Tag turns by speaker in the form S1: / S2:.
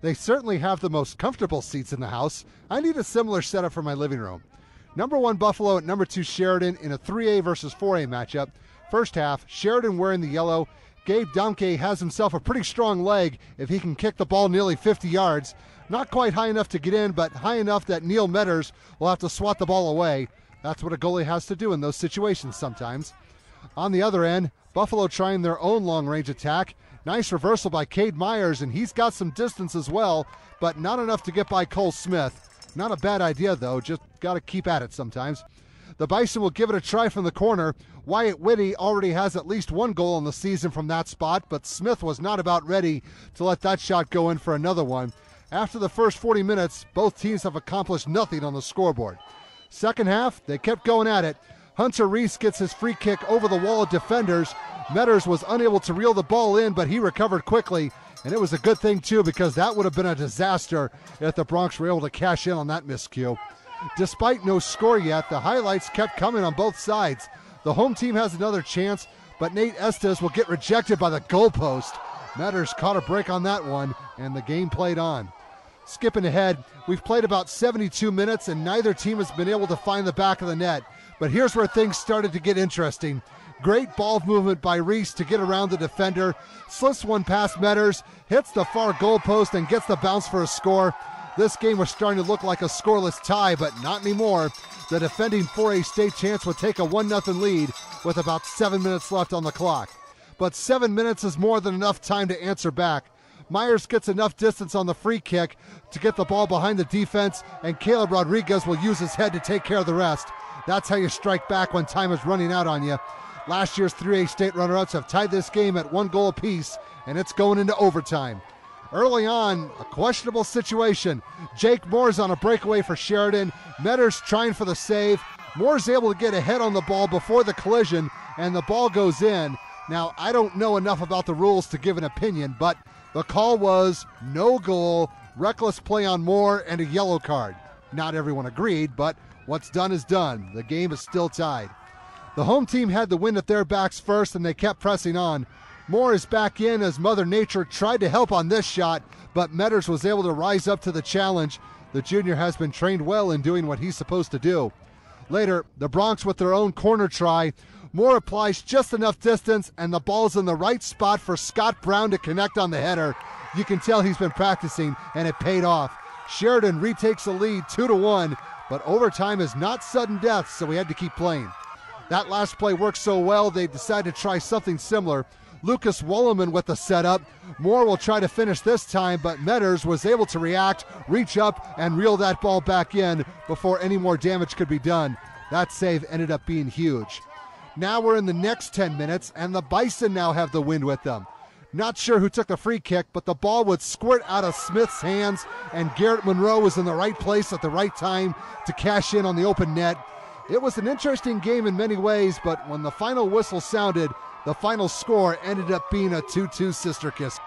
S1: They certainly have the most comfortable seats in the house. I need a similar setup for my living room. Number 1 Buffalo at number 2 Sheridan in a 3A versus 4A matchup. First half, Sheridan wearing the yellow. Gabe Domke has himself a pretty strong leg if he can kick the ball nearly 50 yards. Not quite high enough to get in, but high enough that Neil Metters will have to swat the ball away. That's what a goalie has to do in those situations sometimes. On the other end, Buffalo trying their own long-range attack. Nice reversal by Cade Myers, and he's got some distance as well, but not enough to get by Cole Smith. Not a bad idea, though. Just got to keep at it sometimes. The Bison will give it a try from the corner. Wyatt Whitty already has at least 1 goal in the season from that spot, but Smith was not about ready to let that shot go in for another one. After the first 40 minutes, both teams have accomplished nothing on the scoreboard. Second half, they kept going at it. Hunter Reese gets his free kick over the wall of defenders. Metters was unable to reel the ball in, but he recovered quickly, and it was a good thing, too, because that would have been a disaster if the Bronx were able to cash in on that miscue. Despite no score yet, the highlights kept coming on both sides. The home team has another chance, but Nate Estes will get rejected by the goalpost. Metters caught a break on that one, and the game played on. Skipping ahead, we've played about 72 minutes, and neither team has been able to find the back of the net. But here's where things started to get interesting. Great ball movement by Reese to get around the defender. Slips one past Metters, hits the far goalpost, and gets the bounce for a score. This game was starting to look like a scoreless tie, but not anymore. The defending 4A state champs would take a 1-0 lead with about 7 minutes left on the clock. But 7 minutes is more than enough time to answer back. Myers gets enough distance on the free kick to get the ball behind the defense, and Caleb Rodriguez will use his head to take care of the rest. That's how you strike back when time is running out on you. Last year's 3A state runner-ups have tied this game at 1 goal apiece, and it's going into overtime. Early on, a questionable situation. Jake Moore's on a breakaway for Sheridan. Metters trying for the save. Moore's able to get ahead on the ball before the collision, and the ball goes in. Now, I don't know enough about the rules to give an opinion, but the call was no goal, reckless play on Moore, and a yellow card. Not everyone agreed, but what's done is done. The game is still tied. The home team had the wind at their backs first, and they kept pressing on. Moore is back in as Mother Nature tried to help on this shot, but Metters was able to rise up to the challenge. The junior has been trained well in doing what he's supposed to do. Later, the Bronx with their own corner try. Moore applies just enough distance, and the ball's in the right spot for Scott Brown to connect on the header. You can tell he's been practicing, and it paid off. Sheridan retakes the lead 2-1, but overtime is not sudden death, so we had to keep playing. That last play worked so well, they decided to try something similar. Lucas Wolleman with the setup. Moore will try to finish this time, but Metters was able to react, reach up, and reel that ball back in before any more damage could be done. That save ended up being huge. Now we're in the next 10 minutes, and the Bison now have the wind with them. Not sure who took the free kick, but the ball would squirt out of Smith's hands, and Garrett Monroe was in the right place at the right time to cash in on the open net. It was an interesting game in many ways, but when the final whistle sounded, the final score ended up being a 2-2 sister kiss.